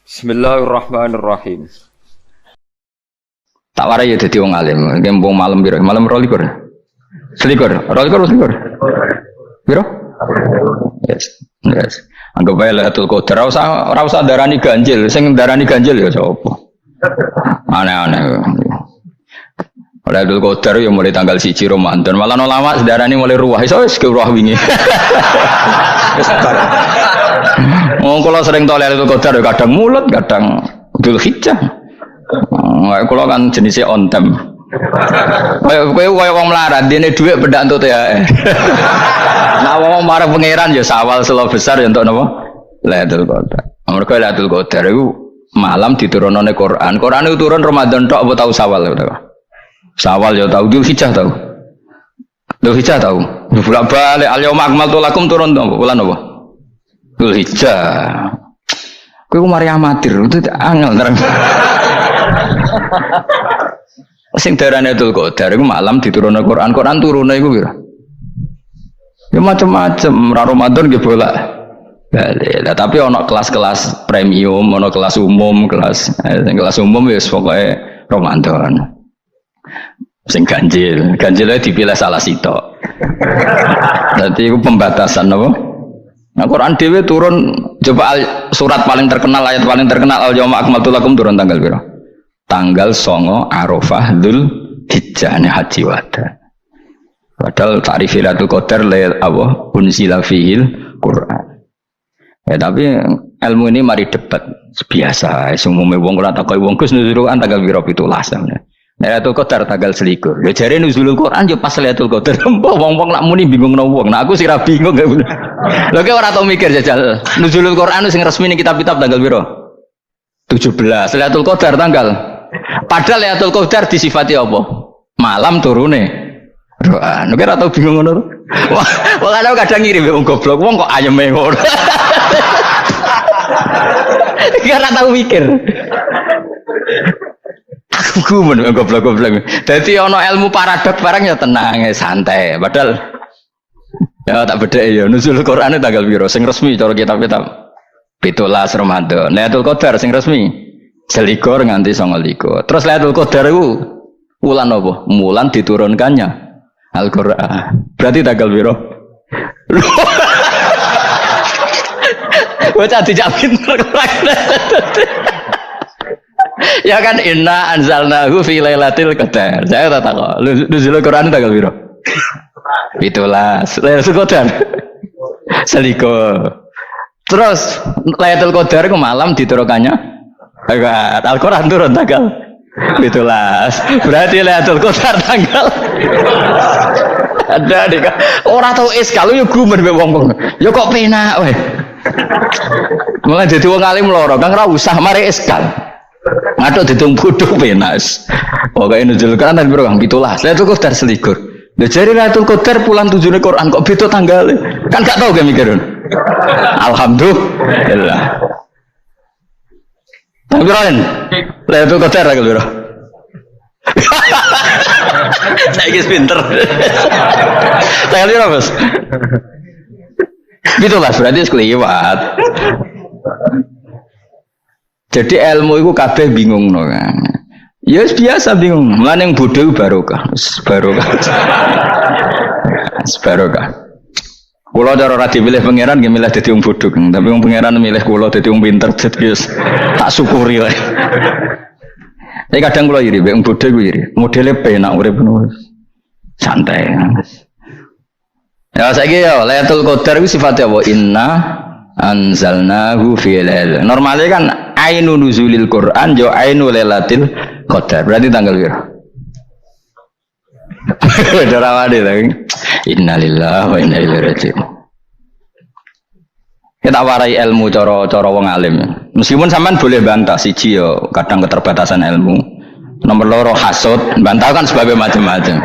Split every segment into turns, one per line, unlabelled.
Bismillahirrahmanirrahim.
Tak warai ya dadi wong alim. Kempung malam piro? Malam 22. Selikur. 22 selikur. Piro? Yes. Anggap bae Lailatul Qadar ora usah darani ganjil. Sing darani ganjil ya sapa? Aneh-aneh. Lailatul Qadar ya mulai tanggal 1 Ramadan. Malah ulama sedarani mulai ruwah. Iso wis ke ruwah wingi. Wong kula sering tol Lailatul Qadar ya kadang mulut, kadang Dzulhijjah. Kula kan jenisnya on time. Kaya wong melarat, dene dhuwit pendak entuk THR. Nah wong marang pangeran ya sawal selo besar ya entuk napa? Lailatul Qadar. Mergo Lailatul Qadar iku malam diturunane Quran. Quran itu turun Ramadan tok apa tau Sawal ya ta? Sawal ya tau, Dzulhijjah tau. Dzulhijjah tau. Bolak-balik al-yauma akmaltu lakum turun to bulan apa? Dzulhijjah. Kowe mari amatir, itu angel terang. Sing darane Lailatul Qadar iku malam diturunne Quran. Quran turune iku pira? Ya macam-macam, ra Ramadan nggih bolak. Lah tapi ana kelas-kelas premium, ana kelas umum, kelas umum ya pokoke Ramadan. Sing ganjil dipilih salah sitok. Dadi iku pembatasan apa? Nah Quran dhewe turun coba surat paling terkenal, ayat paling terkenal al-yauma akmaltu lakum turun tanggal pira? Tanggal 9 Arafah Dzulhijjah haji wada. Padahal ta'rif Lailatul Qadar apa unzila fihil Quran. Ya tapi ilmu ini mari debat biasa. Semua wong ora takoi wong Gus nuzul Quran tanggal pira 17. Lailatul Qadar tanggal 21. Ya jare nuzulul Quran yo pas Lailatul Qadar. Wong-wong lak muni bingung no wong. Nah aku sira bingung gak bener. Lho kok ora tau mikir jajal. Nuzulul Quran sing resmi ning kitab-kitab tanggal pira? 17. Lailatul Qadar tanggal. Padahal Lailatul Qadar disifati apa? Malam turune. Roh, nek ora tau bingung ngono. Wong ana kadang ngirim wong goblok, wong kok ayeme ngono. Iki ora tau mikir. Aku men goblok-goblok. Dadi ana ilmu paradok barang ya tenang, ya santai. Padahal ya tak bedhek ya nuzul Qur'ane tanggal piro sing resmi cara kitab-kitab 17 Ramadan. Lailatul Qadar sing resmi 21 nganti 29. Terus Lailatul Qadar iku wulan apa? Wulan diturunkannya Al-Qur'an. Berarti tanggal piro? Bocah dijak pinter. Ya kan inna anzalnahu fi lailatul qadar. Saya tak tahu. Nuzul Quran tanggal piro? 17. Lailatul Qadar. Seliko. Terus Lailatul Qadar ku malam diturunkannya Al-Qur'an turun tanggal 17. Berarti Lailatul Qadar tanggal ada dik. Ora tau iskal yo gumen mbek wong-wong. Ya kok penak wae. Mulai dadi wong alim loro, Kang ora usah mari iskal. Ngatuk ditung bodho penas. Pokoke nuzul Quran tan piro Kang 17. Lailatul Qadar selikur. Lha jare Lailatul Qadar pulang tujune Quran kok beda tanggale. Kan gak tau ge mikir. Alhamdulillah. Tapi Ron, Lailatul Qadar tanggal piro? Saiki pinter. Tanggal piro, Bos? Gitu lah, berarti sekeliwat. Jadi ilmu itu kabeh bingung no kan. Ya biasa bingung. Mulane yang bodoh barokah. Barokah. Kula cara ora dipilih pangeran nggih milih dadi wong bodoh, tapi wong pangeran milih kula dadi wong pinter dadi tak syukuri wae. Tapi kadang kula iri, wong bodoh ku iri. Modele penak urip ngono. Santai. Ya saiki ya Lailatul Qadar iku sifate apa? Inna anzalnahu fi lailatul. Normale kan ainu nuzulil Quran jo ainu lailatul qadar. Berarti tanggal piro? Darawade lagi. Innalillahi wa inna ilaihi raji'un. Kita warai ilmu cara wong alim. Meskipun sampean boleh bantah siji ya kadang keterbatasan ilmu. Nomor loro hasud, bantah kan sebabnya macam-macam.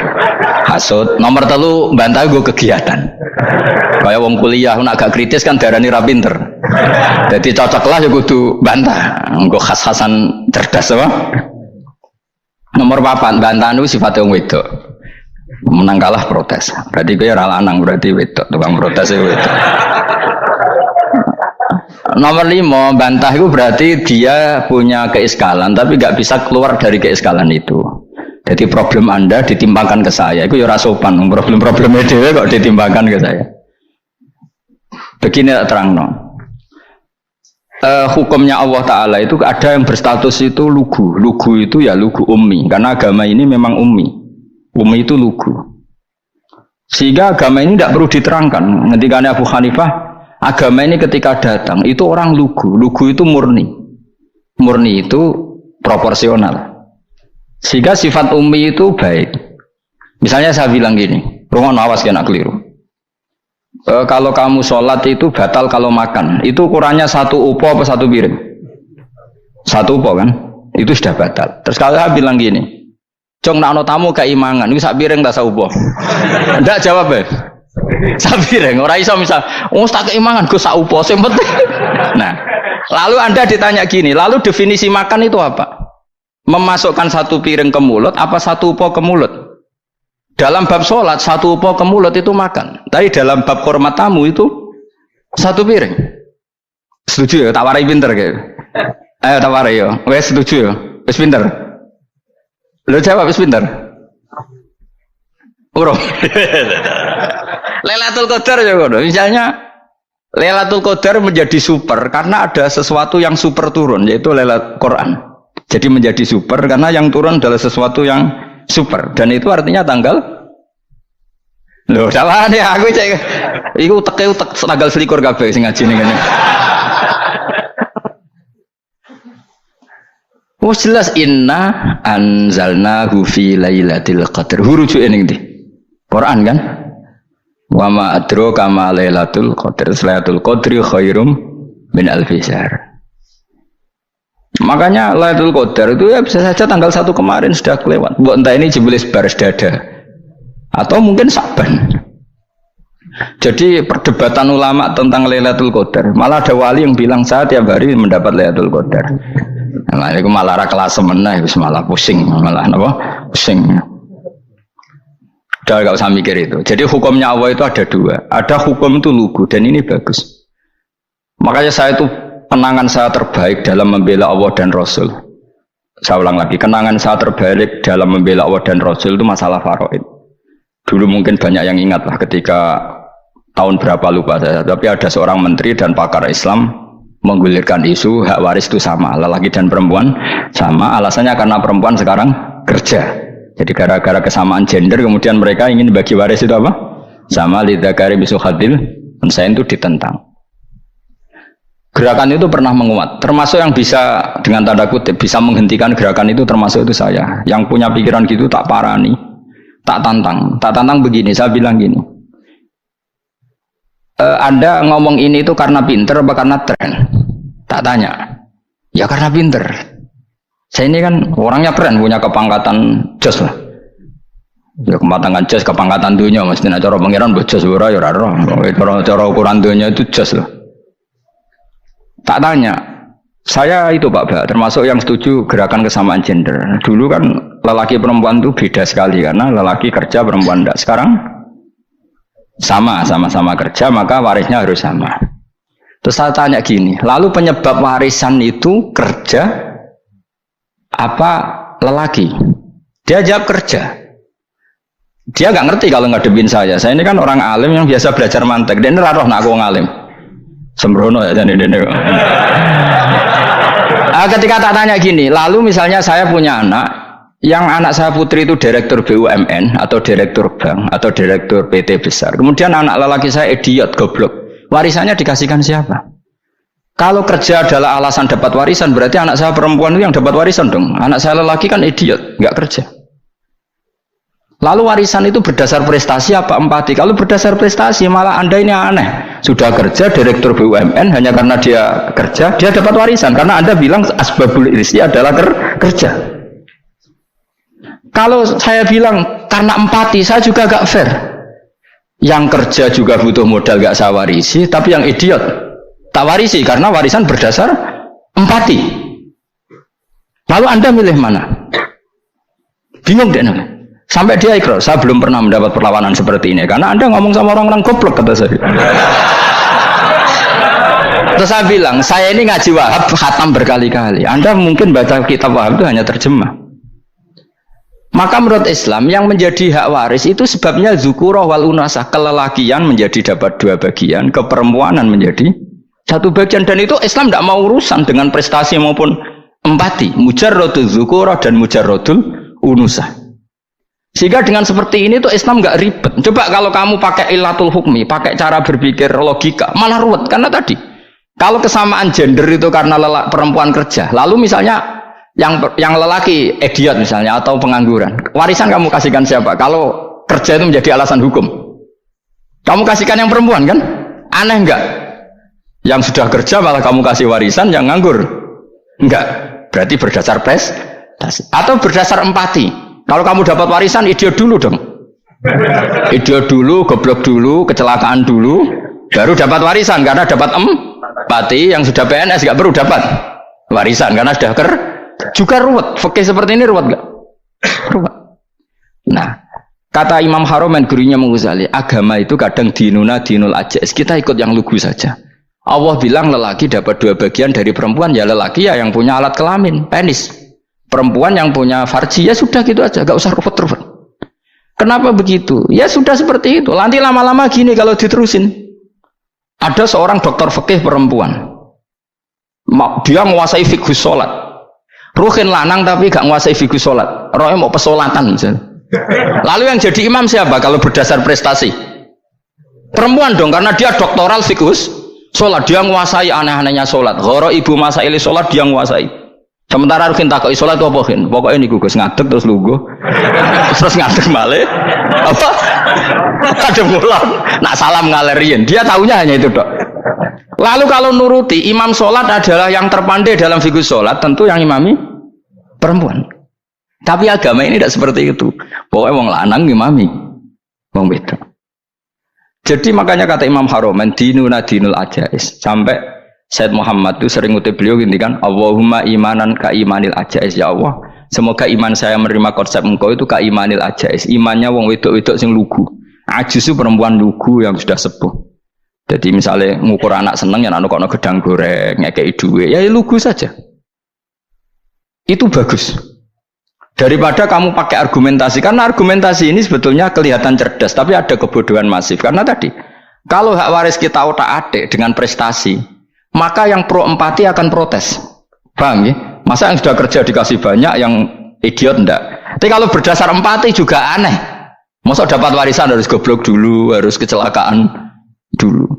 Hasud. Nomor telu bantah gue kegiatan. Kayak wong kuliah nak agak kritis kan darani ra pinter. Jadi cocoklah ya kudu bantah. Nggo khas-khasan cerdas apa? Nomor 4 bantahan itu sifatnya wong wedok. Menang kalah protes. Berarti kowe ora lanang berarti wedok, tukang protes wedok. Nomor 5, bantah itu berarti dia punya keiskalan tapi nggak bisa keluar dari keiskalan itu. Jadi problem Anda ditimbangkan ke saya, itu ya sopan. Problem-problemnya dia kok ditimbangkan ke saya. Begini terang no. Hukumnya Allah Ta'ala itu ada yang berstatus itu lugu. Lugu itu ya lugu ummi. Karena agama ini memang ummi. Ummi itu lugu. Sehingga agama ini tidak perlu diterangkan. Ketika Abu Hanifah, agama ini ketika datang itu orang lugu. Lugu itu murni. Murni itu proporsional. Sehingga sifat ummi itu baik. Misalnya saya bilang gini, rungono awas kena keliru. Kalau kamu sholat itu batal kalau makan. Itu ukurannya 1 upo apa 1 piring? 1 upo kan? Itu sudah batal. Terus kalau saya bilang gini, Jong nak ono tamu keimangan, itu 1 piring tak 1 upo. Enggak jawab ya? 1 piring. Orang iso misal, tak keimangan, gue 1 upo. Yang penting. Nah, lalu Anda ditanya gini, lalu definisi makan itu apa? Memasukkan 1 piring ke mulut, apa 1 upo ke mulut? Dalam bab sholat, 1 upo ke mulut itu makan. Tapi dalam bab hormat tamu itu 1 piring. Setuju ya? Tak warai pinter kayak. Ayo tak warai ya. Wes setuju ya? Wes pinter. Lo jawab wes pinter. Urung. Lailatul Qadar ya kok. Misalnya Lailatul Qadar menjadi super karena ada sesuatu yang super turun, yaitu Lailatul Quran. Jadi menjadi super karena yang turun adalah sesuatu yang super, dan itu artinya tanggal. Loh, salah nih aku cek. Iku utek tanggal selikur kabeh sing ngaji ning ngene. Wes jelas inna anzalnahu fi lailatul qadar. Rujuke ning ndi? Quran kan? Wa ma adraka ma lailatul qadar. Lailatul qadri khairum min alfi syahr. Makanya Lailatul Qadar itu ya bisa saja tanggal 1 kemarin sudah kelewat. Buat entah ini jebelis baris dada atau mungkin Saban. Jadi perdebatan ulama tentang Lailatul Qadar, malah ada wali yang bilang saya tiap hari mendapat Lailatul Qadar. Nah, itu malah kelas semenah, itu malah pusing, malah apa? Pusing. Udah gak usah mikir itu. Jadi hukumnya Allah itu ada 2. Ada hukum itu lugu dan ini bagus. Makanya saya itu kenangan saya terbaik dalam membela Allah dan Rasul. Saya ulang lagi, kenangan saya terbaik dalam membela Allah dan Rasul itu masalah faraid. Dulu mungkin banyak yang ingat lah ketika tahun berapa lupa saya, tapi ada seorang menteri dan pakar Islam menggulirkan isu hak waris itu sama, lelaki dan perempuan sama. Alasannya karena perempuan sekarang kerja. Jadi gara-gara kesamaan gender kemudian mereka ingin bagi waris itu apa? Sama, lidzakari mislu hadzil unsayain, itu ditentang. Gerakan itu pernah menguat, termasuk yang bisa dengan tanda kutip bisa menghentikan gerakan itu, termasuk itu saya. Yang punya pikiran gitu tak parani, tak tantang begini. Saya bilang gini, Anda ngomong ini itu karena pinter apa karena tren? Tak tanya, ya karena pinter. Saya ini kan orangnya keren, punya kepangkatan jos lah. Ya kepangkatan jos, kepangkatan dunia, mesti nak cara pangeran bojos ora ya ora. Cara ukuran dunia itu jos lah. Tak tanya, saya itu Pak, termasuk yang setuju gerakan kesamaan gender. Dulu kan lelaki perempuan itu beda sekali karena lelaki kerja perempuan tidak. Sekarang sama-sama kerja maka warisnya harus sama. Terus saya tanya gini, lalu penyebab warisan itu kerja apa lelaki? Dia jawab kerja. Dia nggak ngerti kalau ngadepin saya. Saya ini kan orang alim yang biasa belajar mantek. Dia ini roh nak aku ngalim. Sembrono ya jadi ini. Ketika tak tanya gini, lalu misalnya saya punya anak, yang anak saya putri itu direktur BUMN atau direktur bank atau direktur PT besar. Kemudian anak lelaki saya idiot, goblok. Warisannya dikasihkan siapa? Kalau kerja adalah alasan dapat warisan, berarti anak saya perempuan itu yang dapat warisan dong. Anak saya lelaki kan idiot, nggak kerja. Lalu warisan itu berdasar prestasi apa empati? Kalau berdasar prestasi malah Anda ini aneh. Sudah kerja direktur BUMN hanya karena dia kerja, dia dapat warisan. Karena Anda bilang asbabul irsi adalah kerja. Kalau saya bilang karena empati, saya juga gak fair. Yang kerja juga butuh modal gak saya warisi, tapi yang idiot tak warisi karena warisan berdasar empati. Lalu Anda milih mana? Bingung deh nih. Sampai dia ikrar, saya belum pernah mendapat perlawanan seperti ini karena Anda ngomong sama orang-orang goblok, kata saya. Terus saya bilang, saya ini ngaji Wahab khatam berkali-kali. Anda mungkin baca kitab Wahab itu hanya terjemah. Maka menurut Islam yang menjadi hak waris itu sebabnya zukurah wal unasah, kelelakian menjadi dapat 2 bagian, keperempuanan menjadi 1 bagian, dan itu Islam tidak mau urusan dengan prestasi maupun empati, mujarrodul zukurah dan mujarrodul unusah. Sehingga dengan seperti ini tuh Islam nggak ribet. Coba kalau kamu pakai ilatul hukmi, pakai cara berpikir logika, malah ruwet. Karena tadi kalau kesamaan gender itu karena perempuan kerja, lalu misalnya yang lelaki idiot misalnya atau pengangguran, warisan kamu kasihkan siapa? Kalau kerja itu menjadi alasan hukum, kamu kasihkan yang perempuan kan? Aneh enggak? Yang sudah kerja malah kamu kasih warisan, yang nganggur enggak? Berarti berdasar prestasi atau berdasar empati. Kalau kamu dapat warisan, idiot dulu dong, idiot dulu, goblok dulu, kecelakaan dulu, baru dapat warisan. Karena dapat empati, yang sudah PNS enggak perlu dapat warisan karena sudah juga ruwet. Fikih seperti ini ruwet gak? Ruwet. Nah, kata Imam Haromen gurunya Ghazali, agama itu kadang dinuna dinul ajais. Kita ikut yang lugu saja. Allah bilang lelaki dapat 2 bagian dari perempuan, ya lelaki ya yang punya alat kelamin, penis. Perempuan yang punya farji, ya sudah gitu aja, gak usah ruwet-ruwet. Kenapa begitu? Ya sudah seperti itu. Nanti lama-lama gini kalau diterusin. Ada seorang dokter fikih perempuan. Dia menguasai fikih sholat. Ruhin lanang tapi gak nguasai fikih sholat. Rohnya mau pesolatan misalnya. Lalu yang jadi imam siapa kalau berdasar prestasi? Perempuan dong, karena dia doktoral fikih sholat. Dia nguasai aneh-anehnya sholat. Goro ibu masaili sholat dia nguasai. Sementara Ruhin takoi sholat itu apa Ruhin? Pokoknya ini gugus ngadeg terus lugu. Terus ngadeg malih. Apa? Ada mulan. Nak salam ngalerin. Dia tahunya hanya itu dok. Lalu kalau nuruti imam sholat adalah yang terpandai dalam fikih sholat, tentu yang imami perempuan. Tapi agama ini tidak seperti itu. Pokoknya wong lanang imami, wong beda. Jadi makanya kata Imam Haromen, dinuna dinul ajais. Sampai Said Muhammad itu sering ngutip beliau gini kan, Allahumma imanan ka imanil ajais, ya Allah. Semoga iman saya menerima konsep engkau itu ka imanil ajais. Imannya wong wedok-wedok sing lugu. Ajis itu perempuan lugu yang sudah sepuh. Jadi misalnya ngukur anak seneng ya anak kono gedang goreng, ngekei duwe, ya lugu saja. Itu bagus. Daripada kamu pakai argumentasi, karena argumentasi ini sebetulnya kelihatan cerdas, tapi ada kebodohan masif. Karena tadi, kalau hak waris kita otak-atik dengan prestasi, maka yang pro empati akan protes. Paham ya? Masa yang sudah kerja dikasih banyak, yang idiot enggak? Tapi kalau berdasar empati juga aneh. Masa dapat warisan harus goblok dulu, harus kecelakaan dulu.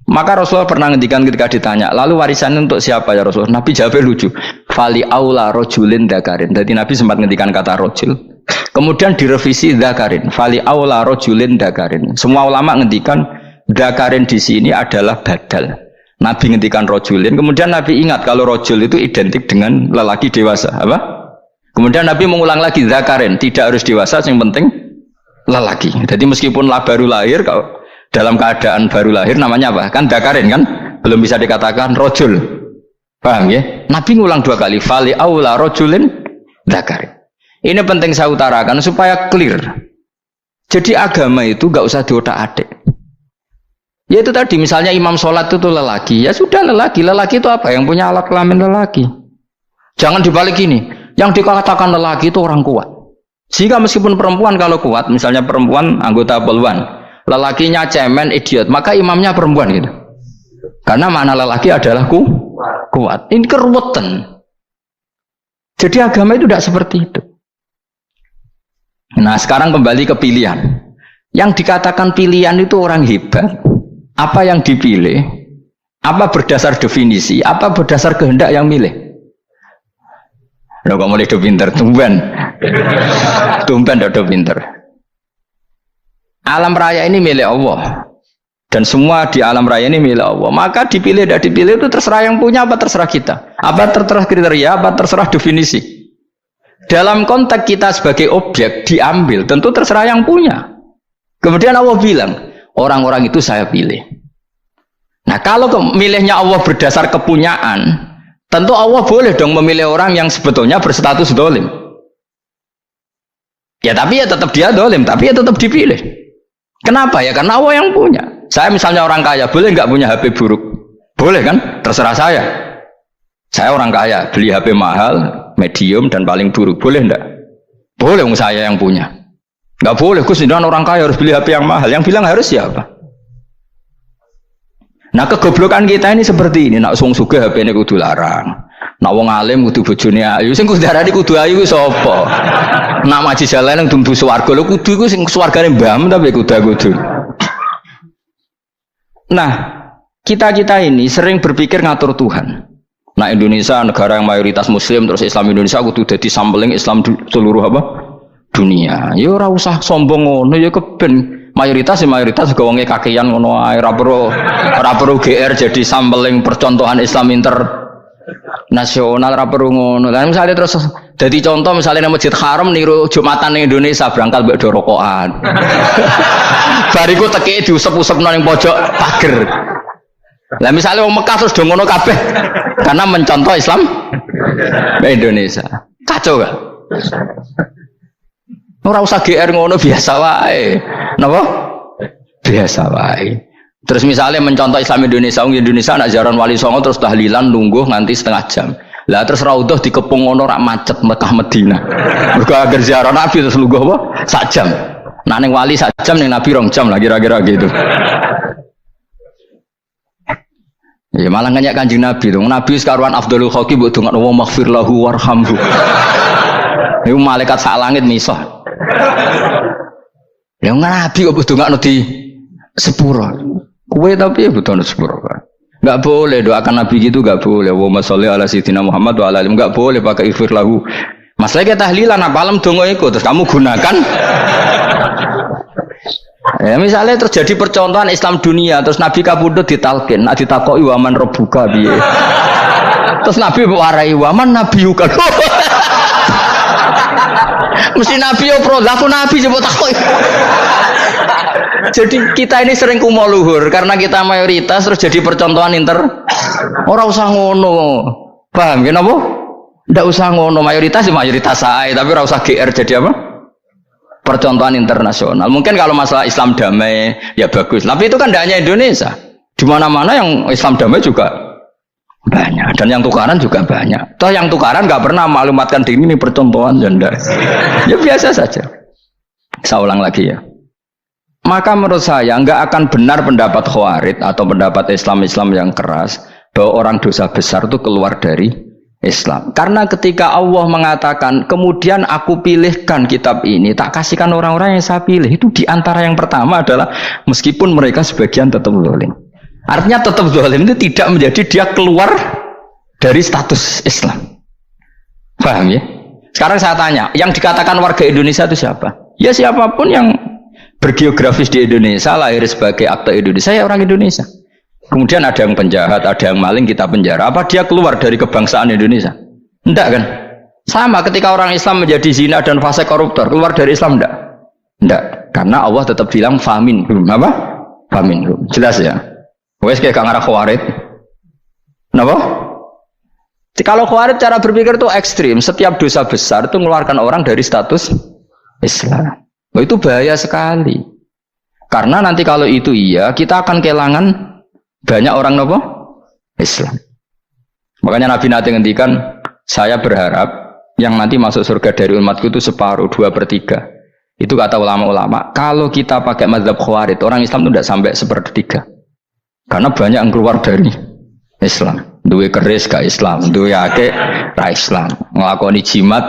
Maka Rasulullah pernah ngendikan ketika ditanya, lalu warisan untuk siapa ya Rasulullah? Nabi jawabnya lucu, fali aula rojulin dakarin. Jadi Nabi sempat ngendikan kata rojul, kemudian direvisi dakarin, fali aula rojulin dakarin. Semua ulama ngendikan dakarin di sini adalah badal. Nabi ngendikan rojulin, kemudian Nabi ingat kalau rojul itu identik dengan lelaki dewasa, apa? Kemudian Nabi mengulang lagi dakarin, tidak harus dewasa, yang penting lelaki. Jadi meskipun baru lahir, kalau dalam keadaan baru lahir namanya apa? Kan dakarin kan? Belum bisa dikatakan rojul. Paham ya? Nabi ngulang 2 kali. Fali aula rojulin dakarin. Ini penting saya utarakan supaya clear. Jadi agama itu gak usah diotak-atik. Ya itu tadi misalnya imam sholat itu lelaki. Ya sudah lelaki. Lelaki itu apa? Yang punya alat kelamin lelaki. Jangan dibalik ini. Yang dikatakan lelaki itu orang kuat. Sehingga meskipun perempuan kalau kuat, misalnya perempuan anggota poluan, lelakinya cemen, idiot, maka imamnya perempuan gitu. Karena makna lelaki adalah kuat. Ini keruwetan. Jadi agama itu tidak seperti itu. Nah sekarang kembali ke pilihan. Yang dikatakan pilihan itu orang hebat. Apa yang dipilih? Apa berdasar definisi? Apa berdasar kehendak yang milih? Loh kok mulai do pinter, tumben do pinter. Alam raya ini milik Allah dan semua di alam raya ini milik Allah. Maka dipilih tidak dipilih itu terserah yang punya, apa terserah kita, apa terserah kriteria, apa terserah definisi. Dalam konteks kita sebagai objek diambil, tentu terserah yang punya. Kemudian Allah bilang, orang-orang itu saya pilih. Nah kalau milihnya Allah berdasar kepunyaan, tentu Allah boleh dong memilih orang yang sebetulnya berstatus dolim. Ya tapi ya tetap dia dolim, tapi ya tetap dipilih. Kenapa ya? Karena Allah yang punya. Saya misalnya orang kaya, boleh nggak punya HP buruk? Boleh kan? Terserah saya. Saya orang kaya, beli HP mahal, medium dan paling buruk. Boleh enggak? Boleh, saya yang punya. Enggak boleh, Gus, dengan orang kaya harus beli HP yang mahal. Yang bilang harus siapa? Nah, kegoblokan kita ini seperti ini. Nak wong sugih HP ini kudu larang. Nak wong alim kudu bojone ayu. Sing kudu darani kudu ayu sapa? Nak maji jalan yang tumbuh swarga lho kudu iku sing swargane mbam tapi kudu. Nah, kita ini sering berpikir ngatur Tuhan. Nah, Indonesia negara yang mayoritas muslim terus Islam Indonesia kudu dadi sampling Islam seluruh apa? Dunia. Ya ora usah sombong ngono ya keben. Mayoritas juga wonge kakean ngono ae ora perlu GR jadi sampling percontohan Islam internasional ora perlu ngono. Lah misalnya terus dadi contoh misalnya nang Masjid Haram niru Jumatan ning Indonesia berangkat mbek do rokokan. Bariku teki diusep-usepno ning pojok pager. Lah misalnya wong Mekah terus do ngono kabeh karena mencontoh Islam Indonesia. Kacau gak? Ora usah GR ngono biasa wae. Napa? Biasa wae. Terus misalnya mencontoh Islam Indonesia, Indonesia nak jaran Wali Songo terus tahlilan nunggu nganti setengah jam. Lah terus raudhah dikepung ngono rak macet Mekah Madinah. Mergo agar ziarah Nabi terus lungguh apa? Sak jam. Nah ning wali sak jam ning Nabi 2 jam lah kira-kira gitu. Ya malah nganyak Kanjeng Nabi dong. Nabi sekaruan Afdhalul Khalqi mbok dongakno wa maghfir lahu warhamhu. Iku malaikat sak langit misah. Ya Nabi kok dongakno di sepuro. Kowe tapi ya butuh sepuro kan. Enggak boleh doakan Nabi gitu, enggak boleh. Wa sholli ala sayyidina Muhammad wa ala alihi, enggak boleh pakai ighfir lahu. Masalah kita tahlilan apa alam donga iku terus kamu gunakan. Ya misalnya terjadi percontohan Islam dunia terus Nabi kapundhut ditalkin, nak ditakoki waman rabbuka piye. Terus Nabi warai waman nabiyuka. Mesti Nabi yo pro, lah Nabi coba takoki. Jadi kita ini sering kumo luhur karena kita mayoritas terus jadi percontohan Ora usah ngono. Paham ya napa? Ndak usah ngono, mayoritas saya, tapi ora usah GR jadi apa? Percontohan internasional. Mungkin kalau masalah Islam damai ya bagus, tapi itu kan tidak hanya Indonesia. Di mana-mana yang Islam damai juga banyak dan yang tukaran juga banyak. Toh yang tukaran nggak pernah maklumatkan diri ini percontohan janda. Ya biasa saja. Saya ulang lagi ya. Maka menurut saya nggak akan benar pendapat Khawarij atau pendapat Islam yang keras bahwa orang dosa besar itu keluar dari Islam. Karena ketika Allah mengatakan kemudian aku pilihkan kitab ini tak kasihkan orang-orang yang saya pilih, itu diantara yang pertama adalah meskipun mereka sebagian tetap zalim. Artinya tetap zalim itu tidak menjadi dia keluar dari status Islam. Paham ya? Sekarang saya tanya, yang dikatakan warga Indonesia itu siapa? Ya siapapun yang bergeografis di Indonesia, lahir sebagai akte Indonesia, ya orang Indonesia. Kemudian ada yang penjahat, ada yang maling, kita penjara. Apa dia keluar dari kebangsaan Indonesia? Enggak kan? Sama ketika orang Islam menjadi zina dan fase koruptor, keluar dari Islam enggak? Enggak. Karena Allah tetap bilang famin. Apa? Famin. Jelas ya? Wes kayak gak ngarah Khawarij. Kenapa? Kalau Khawarij cara berpikir itu ekstrim. Setiap dosa besar itu mengeluarkan orang dari status Islam. Oh, itu bahaya sekali. Karena nanti kalau itu iya, kita akan kehilangan banyak orang nopo Islam. Makanya Nabi nanti ngendikan, saya berharap yang nanti masuk surga dari umatku itu separuh, 2/3. Itu kata ulama-ulama. Kalau kita pakai mazhab Khawarij, orang Islam itu tidak sampai 1/3. Karena banyak yang keluar dari Islam. Duwe keris gak Islam, duwe akeh ra Islam, nglakoni jimat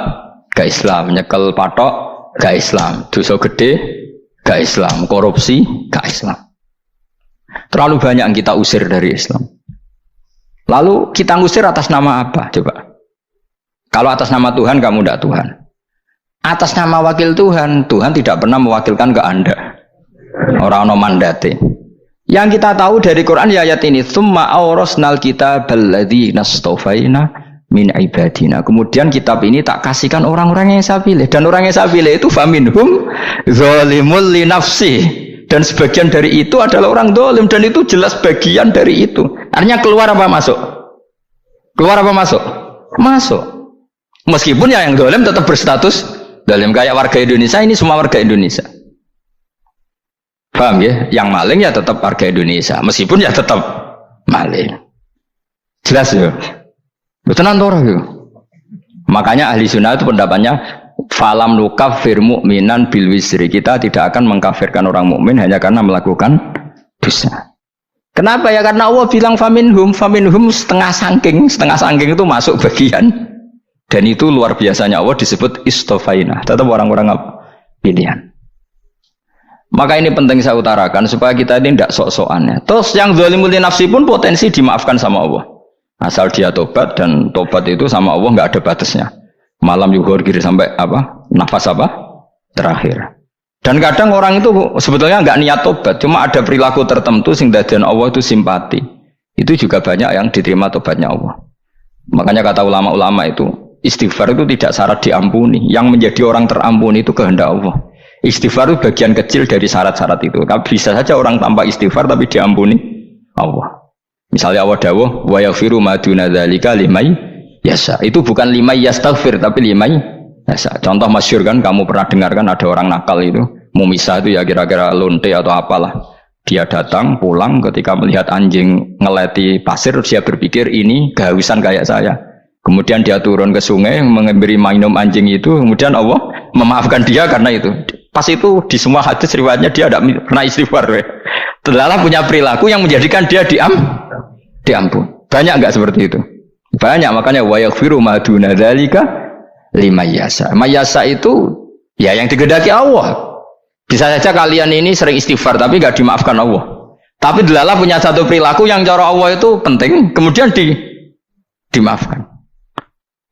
gak Islam, nyekel patok gak Islam, dosa gede gak Islam, korupsi gak Islam. Terlalu banyak yang kita usir dari Islam. Lalu kita ngusir atas nama apa? Coba. Kalau atas nama Tuhan, kamu tidak Tuhan. Atas nama wakil Tuhan, Tuhan tidak pernah mewakilkan ke Anda. Orang-orang mandate. Yang kita tahu dari Quran ya ayat ini, tsumma awrasnal kitabal ladzina astafaina min ibadina. Kemudian kitab ini tak kasihkan orang-orang yang saya pilih, dan orang yang saya pilih itu faminhum zalimul li nafsi, dan sebagian dari itu adalah orang zalim, dan itu jelas bagian dari itu. Artinya keluar apa masuk? Keluar apa masuk? Masuk. Meskipun ya yang zalim tetap berstatus zalim, kayak warga Indonesia, ini semua warga Indonesia. Paham ya? Yang maling ya tetap warga Indonesia, meskipun ya tetap maling. Jelas ya. Tenan to ora ya. Makanya ahli sunnah itu pendapatnya falam nukafir mu'minan bil wisri. Kita tidak akan mengkafirkan orang mukmin hanya karena melakukan dosa. Kenapa ya? Karena Allah bilang faminhum setengah sangking itu masuk bagian. Dan itu luar biasanya Allah disebut istofaina. Tetap orang-orang apa? Pilihan. Maka ini penting saya utarakan supaya kita ini tidak sok-sokannya. Terus yang zalimul nafsi pun potensi dimaafkan sama Allah. Asal dia tobat, dan tobat itu sama Allah nggak ada batasnya. Malam yuhur kiri sampai apa? Nafas apa? Terakhir. Dan kadang orang itu sebetulnya nggak niat tobat, cuma ada perilaku tertentu sing dadian Allah itu simpati. Itu juga banyak yang diterima tobatnya Allah. Makanya kata ulama-ulama itu, istighfar itu tidak syarat diampuni. Yang menjadi orang terampuni itu kehendak Allah. Istighfar itu bagian kecil dari syarat-syarat itu. Bisa saja orang tanpa istighfar tapi diampuni Allah. Misalnya Allah dawuh wa yaghfiru ma duna dzalika liman yasha. Itu bukan liman yastaghfir tapi liman yasha. Contoh masyhur kan, kamu pernah dengarkan ada orang nakal itu, mau misah itu ya kira-kira lonte atau apalah. Dia datang pulang ketika melihat anjing ngeleti pasir, dia berpikir ini kehausan kayak saya. Kemudian dia turun ke sungai memberi minum anjing itu, kemudian Allah memaafkan dia karena itu. Pas itu di semua hadis riwayatnya dia tidak pernah istighfar. Terlalu punya perilaku yang menjadikan dia diampun. Banyak enggak seperti itu? Banyak, makanya wa yaghfiru ma duna dzalika liman yasha. Mayasa itu ya yang digedaki Allah. Bisa saja kalian ini sering istighfar tapi enggak dimaafkan Allah. Tapi delala punya satu perilaku yang cara Allah itu penting, kemudian dimaafkan.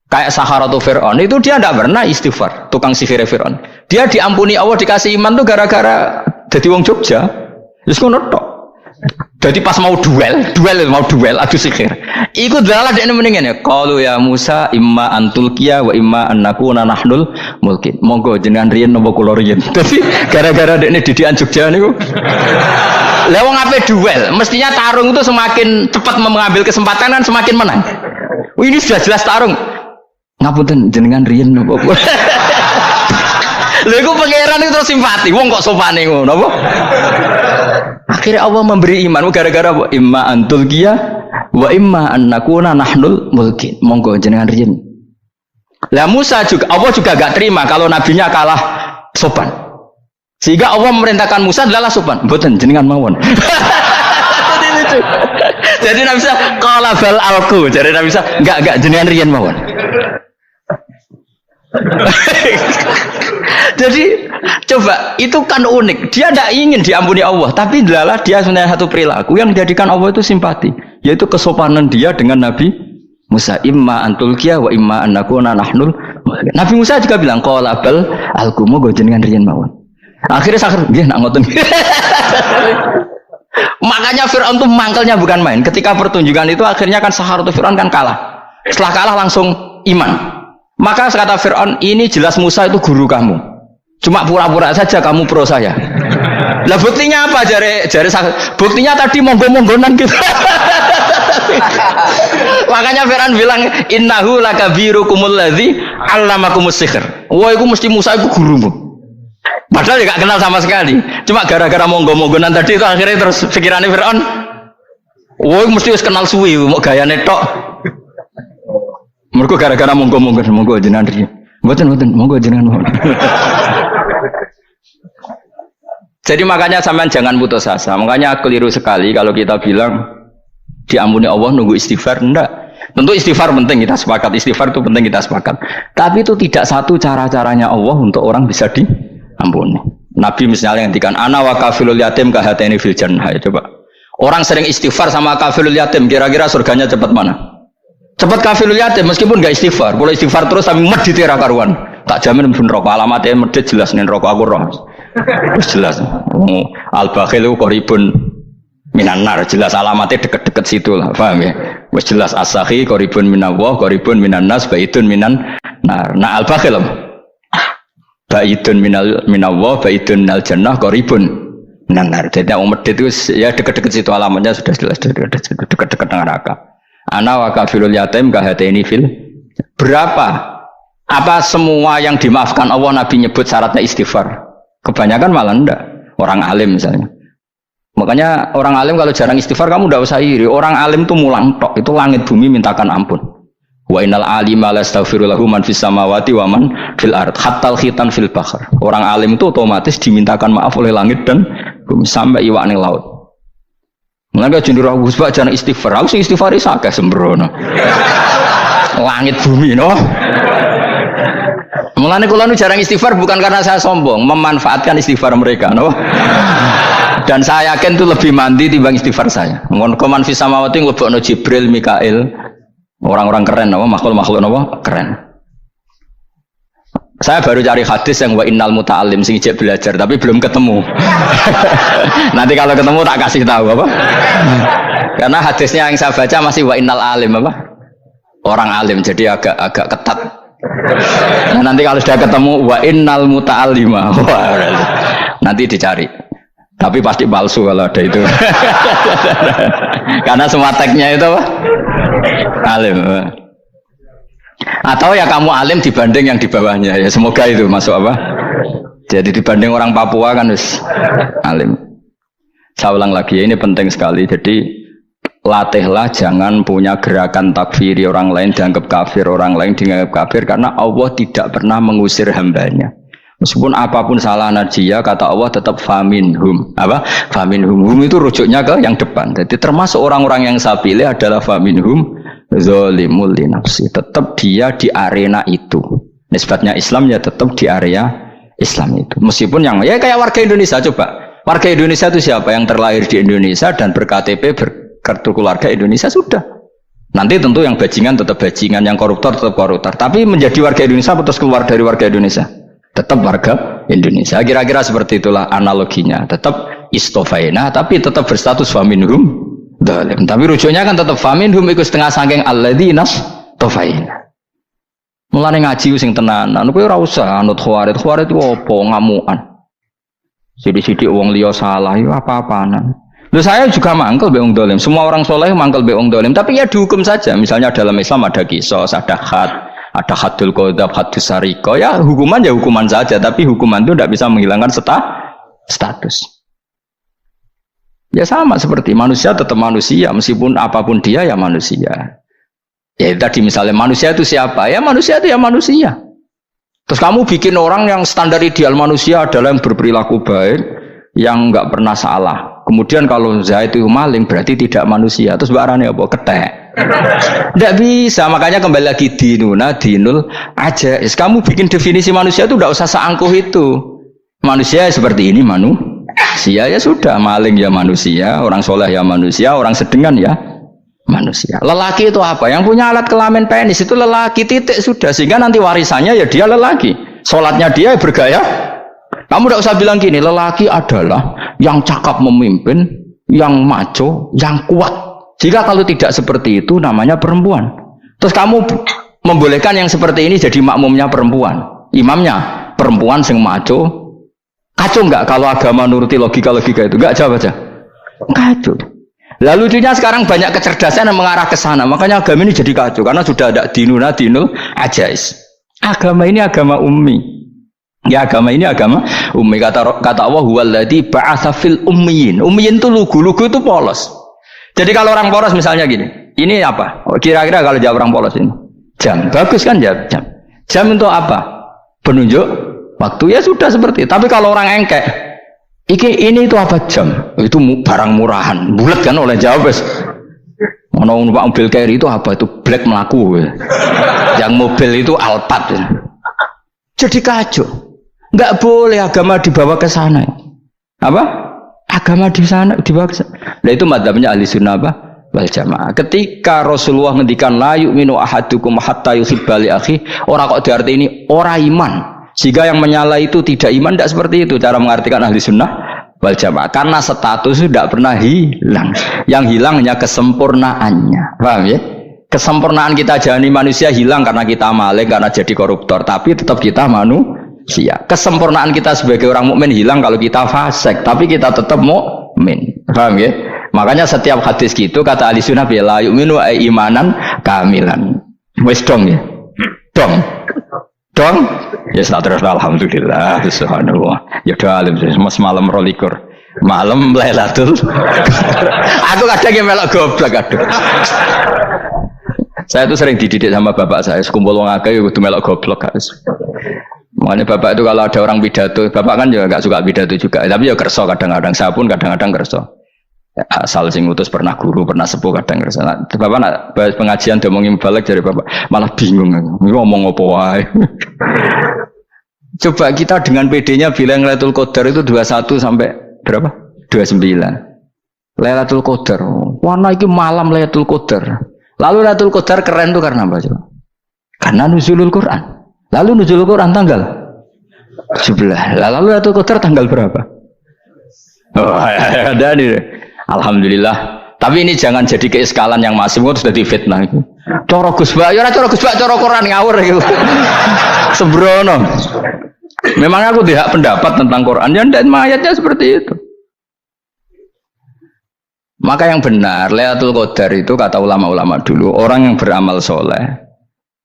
Kayak Saharatu Fir'aun itu dia tidak pernah istighfar, tukang sihir Fir'aun. Dia diampuni Allah, dikasih iman tuh gara-gara jadi wong Jogja. Terus ngono tok. Jadi pas mau duel adu sihir. Iku dalah dekne mendingan ya. Qalu ya Musa imma antulqiya wa imma an nakuna nahnul mulkin. Monggo jenengan riyen napa kula riyen. Dadi gara-gara dekne didikan Jogja niku. Lah wong ape duel, mestinya tarung itu semakin cepat mengambil kesempatan kan semakin menang. Ini sudah jelas tarung. Ngapunten jenengan riyen napa kula. Lha iku pangeran itu terus simpati. Wong kok sopane ngono apa? Akhirnya Allah memberi iman gara-gara apa? Imma antul qiyah wa imma an nakuna nahnul mulkin. Monggo jenengan riyen. Lah Musa juga Allah juga gak terima kalau nabinya kalah sopan. Sehingga Allah memerintahkan Musa adalah sopan. Mboten jenengan mawon. Jadi Nabi Musa qala bal alqu. Jadi Nabi Musa enggak jenengan riyen mawon. Jadi coba itu kan unik. Dia tidak ingin diampuni Allah, tapi adalah dia sebenarnya satu perilaku yang menjadikan Allah itu simpati, yaitu kesopanan dia dengan Nabi Musa. Imma antulqiya wa imma an nakuna nahnul. Nabi Musa juga bilang qala bal alqumu go jenengan riyen mawon. Akhirnya sakit nggih nak ngoten. Makanya Fir'aun itu mangkelnya bukan main. Ketika pertunjukan itu akhirnya kan Saharatu Fir'aun kan kalah. Setelah kalah langsung iman. Maka kata Fir'aun, ini jelas Musa itu guru kamu. Cuma pura-pura saja kamu pro saya. Lah buktinya apa? Jare buktinya tadi monggo-monggonan gitu. Makanya Fir'aun bilang innahu lakabirukumul ladzi 'allamakumus sihr. Wah, itu mesti Musa itu gurumu. Padahal dia gak kenal sama sekali. Cuma gara-gara monggo-monggonan tadi itu akhirnya terus pikirannya Fir'aun. Wah, mesti wis kenal suwi, mau gayane tok. Mergo gara-gara monggo jenengan riyen. Mboten monggo jenengan mawon. Jadi makanya sampean jangan putus asa. Makanya keliru sekali kalau kita bilang diampuni Allah nunggu istighfar. Enggak. Tentu istighfar penting, kita sepakat. Istighfar itu penting, kita sepakat. Tapi itu tidak satu cara-caranya Allah untuk orang bisa diampuni. Nabi misalnya ngendikan ana wa kafilul yatim kahateni fil jannah. Coba. Orang sering istighfar sama kafilul yatim, kira-kira surganya cepat mana? Cepat kafirul yatim meskipun gak istighfar. Kalau istighfar terus tapi medit era karuan. Tak jamin pun rokok alamatnya medit jelas nih rokok aku roh. Jelas. Al-bakhil itu koribun minanar, jelas alamatnya deket-deket situ lah, paham ya? Wes jelas as-sakhi koribun minallah, koribun minannas, baitun minan nar. Nah al-bakhil baitun minallah, baitun minal jannah, koribun minan nar. Jadi yang medit itu ya deket-deket situ alamatnya sudah jelas deket-deket neraka. Ana wa kafirul yatim kahateni fil. Berapa? Apa semua yang dimaafkan Allah Nabi nyebut syaratnya istighfar? Kebanyakan malah enggak. Orang alim misalnya. Makanya orang alim kalau jarang istighfar kamu tidak usah iri. Orang alim tuh mulang tok, itu langit bumi mintakan ampun. Wa innal alima la astaghfiru lahu man fis samawati wa man fil ard hatta khitan fil bahr. Orang alim itu otomatis dimintakan maaf oleh langit dan bumi sampai iwak ning laut. Mulane jendur aku sebab jarang istighfar. Aku sing istighfar iki akeh sembrono. Langit bumi no. Mulane kula nu jarang istighfar bukan karena saya sombong, memanfaatkan istighfar mereka, no. Dan saya yakin itu lebih mandi timbang istighfar saya. Ngono fis samawati nglebokno Jibril, Mikail, orang-orang keren, no, makhluk-makhluk no, keren. Saya baru cari hadis yang wa innal muta'allim sing ijek belajar tapi belum ketemu. Nanti kalau ketemu tak kasih tahu apa? Karena hadisnya yang saya baca masih wa innal alim apa? Orang alim jadi agak ketat. Nah, nanti kalau sudah ketemu wa innal muta'allima, nanti dicari. Tapi pasti palsu kalau ada itu. Karena semua teksnya itu apa? Alim. Atau ya kamu alim dibanding yang di bawahnya. Ya semoga itu masuk apa? Jadi dibanding orang Papua kan harus alim. Saya ulang lagi, ini penting sekali. Jadi latihlah jangan punya gerakan takfiri orang lain dianggap kafir, orang lain dianggap kafir, karena Allah tidak pernah mengusir hambanya. Meskipun apapun salah najiyah, kata Allah tetap faminhum. Apa? Faminhum. Hum itu rujuknya ke yang depan. Jadi termasuk orang-orang yang saya pilih adalah faminhum zalimul li nafsi. Tetap dia di arena itu. Nisbatnya Islam ya tetap di area Islam itu. Meskipun yang ya kayak warga Indonesia, coba. Warga Indonesia itu siapa? Yang terlahir di Indonesia dan ber-KTP kartu keluarga Indonesia sudah. Nanti tentu yang bajingan tetap bajingan, yang koruptor tetap koruptor. Tapi menjadi warga Indonesia terus keluar dari warga Indonesia, tetap warga Indonesia. Kira-kira seperti itulah analoginya. Tetap istofaina, tapi tetap berstatus faminhum dalim. Tapi rujuknya kan tetap faminhum ikut setengah sangking alladzinas tofaina. Mulane ngaji sing tenanan. Kowe ora usah anut khawarit. Khawarit itu apa? Ngamukan. Sidik-sidik wong liya salah itu apa-apaanan. Loh, saya juga mangkel be wong dolim. Semua orang soleh mangkel be wong dolim. Tapi ya dihukum saja. Misalnya dalam Islam ada kisos, ada had, ada hadul qadab, hadus sariko. Ya hukuman ya hukuman saja. Tapi hukuman itu tidak bisa menghilangkan status. Ya sama seperti manusia tetap manusia. Meskipun apapun dia ya manusia. Ya tadi misalnya manusia itu siapa? Ya manusia itu ya manusia. Terus kamu bikin orang yang standar ideal manusia adalah yang berperilaku baik, yang enggak pernah salah. Kemudian kalau Zaid itu maling berarti tidak manusia. Terus barangnya apa? Ketek. Tidak bisa. Makanya kembali lagi dinul aja. Kamu bikin definisi manusia itu tidak usah seangkuh itu. Manusia seperti ini manusia ya sudah. Maling ya manusia, orang soleh ya manusia, orang sedengan ya manusia. Lelaki itu apa? Yang punya alat kelamin penis itu lelaki, titik sudah. Sehingga nanti warisannya ya dia lelaki. Sholatnya dia bergaya. Kamu tidak usah bilang gini, lelaki adalah yang cakap memimpin, yang maco, yang kuat. Jika kalau tidak seperti itu namanya perempuan. Terus kamu membolehkan yang seperti ini jadi makmumnya perempuan, imamnya perempuan sing maco. Kacau enggak kalau agama nuruti logika-logika itu? Enggak, jawab aja. Kacau. Lalu lucunya sekarang banyak kecerdasan yang mengarah ke sana. Makanya agama ini jadi kacau karena sudah ada dinul ajais. Agama ini agama ummi. Ya agama ini agama ummi. Kata Allah huwallazi ba'atsa fil ummiyin. Ummiyin itu lugu itu polos. Jadi kalau orang polos misalnya gini, ini apa? Kira-kira kalau jawab orang polos ini jam. Bagus kan jam. Jam itu apa? Penunjuk waktu ya sudah seperti itu. Tapi kalau orang engkek, ini itu apa jam? Itu barang murahan. Bulat kan oleh jawab. Ono numpak mobil carry itu apa? Itu black melaku. Yang mobil itu Alphard. Jadi kacau. Enggak boleh agama dibawa ke sana. Apa? Agama di sana dibawa ke sana. Nah itu madzhabnya ahli sunnah apa? Wal jamaah. Ketika Rasulullah ngendikan la yu'minu ahadukum hatta yuhibba li akhi, ora kok diarti ini ora iman. Jika yang menyala itu tidak iman, tidak seperti itu cara mengartikan ahli sunnah wal jamaah. Karena status itu tidak pernah hilang. Yang hilang hanya kesempurnaannya. Paham ya? Kesempurnaan kita jadi manusia hilang karena kita maling, karena jadi koruptor. Tapi tetap kita manusia. Kesempurnaan kita sebagai orang mukmin hilang kalau kita fasik. Tapi kita tetap mukmin. Paham ya? Makanya setiap hadis gitu kata ahli sunnah la yu'minu imanan kamilan. Wis dong ya? Dong? Ya terus alhamdulillah subhanallah. Ya udah alim semalam rolikur. Malam Lailatul. Aku kadang yang melok goblok kadang. Saya tuh sering dididik sama bapak saya, sekumpul wong akeh kudu melok goblok guys. Makanya bapak itu kalau ada orang pidato, bapak kan juga nggak suka pidato juga, tapi ya kerso kadang-kadang, saya pun kadang-kadang kerso. Asal sing utus pernah guru, pernah sepuh kadang kerso. Nah, bapak nak bahas pengajian ngomongin balik dari bapak, malah bingung, ngomong apa wae. Coba kita dengan PD-nya bilang Lailatul Qadar itu 21 sampai berapa? 29. Lailatul Qadar. Warna iki malam Lailatul Qadar. Lalu Lailatul Qadar keren tuh karena apa coba? Karena nuzulul Quran. Lalu nuzulul Quran tanggal 17. Lalu Lailatul Qadar tanggal berapa? Oh, ada nih. Alhamdulillah. Tapi ini jangan jadi keiskalan yang masif, itu sudah difitnah. Coro Gus Bak, ya coro Gus Bak, coro Quran ngawur gitu. Sembrono. Memang aku tidak pendapat tentang Quran, ya dan ayatnya seperti itu. Maka yang benar, Lailatul Qadar itu kata ulama-ulama dulu, orang yang beramal soleh,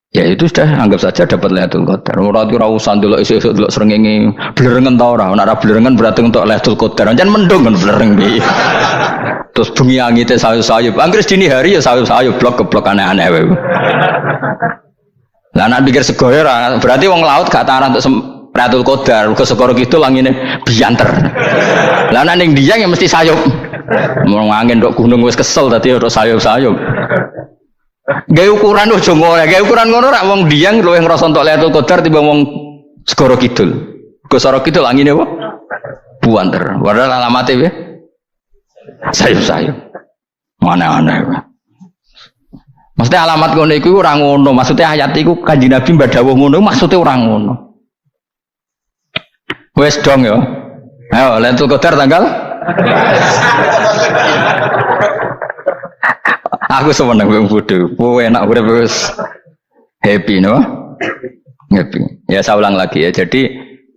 ya itu sudah anggap saja dapat Lailatul Qadar. Ora usah ndelok isuk-isuk ndelok srengenge blerengen ta ora. Nek ora blerengen berarti untuk Lailatul Qadar. Jan mendung kan blereng piye. Terus bengi angite sayup-sayup. Anggere dini hari ya sayup-sayup blok-blok aneh-aneh wae. Lah nek pikir sego ora, berarti wong laut gak taran untuk Lailatul Qadar, ke segoro kidul angine bianter. Lah nek ning Dieng ya mesti sayup. Mau angin dok gunung wis kesel tadi untuk sayup-sayup. Gaya ukuran ojo ngono, gaya ukuran ngono rak wong Dieng luwih ngrasa entuk Lailatul Qadar timbang wong segoro kidul. Ke segoro kidul angine apa? Buanter. Padahal alamate piye? Sayup-sayup. Mana-mana. Maksudnya alamat ngono iku ora ngono, maksudnya ayat iku Kanjeng Nabi mbadhawuh ngono, maksudnya ora ngono. Wes dong ya. Ayo Lailatul Qadar tanggal aku seneng wong bodho. Kowe enak urip wis happy no? Happy. Ya saya ulang lagi ya. Jadi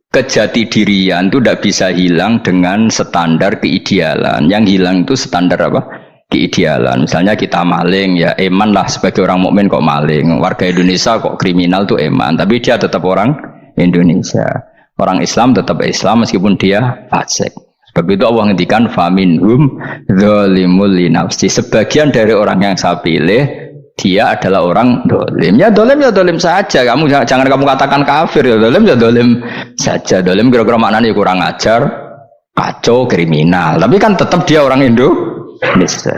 kejati dirian itu tidak bisa hilang dengan standar keidealan. Yang hilang itu standar apa? Keidealan. Misalnya kita maling, ya eman lah sebagai orang mukmin kok maling. Warga Indonesia kok kriminal tuh eman, tapi dia tetap orang Indonesia. Orang Islam tetap Islam meskipun dia fasik. Sebab itu Allah ngendikan faminhum zalimul linafsi. Sebagian dari orang yang saya pilih dia adalah orang dolim. Ya dolim saja. Kamu jangan kamu katakan kafir ya dolim saja. Dolim kira-kira maknanya kurang ajar, kacau, kriminal. Tapi kan tetap dia orang Indonesia.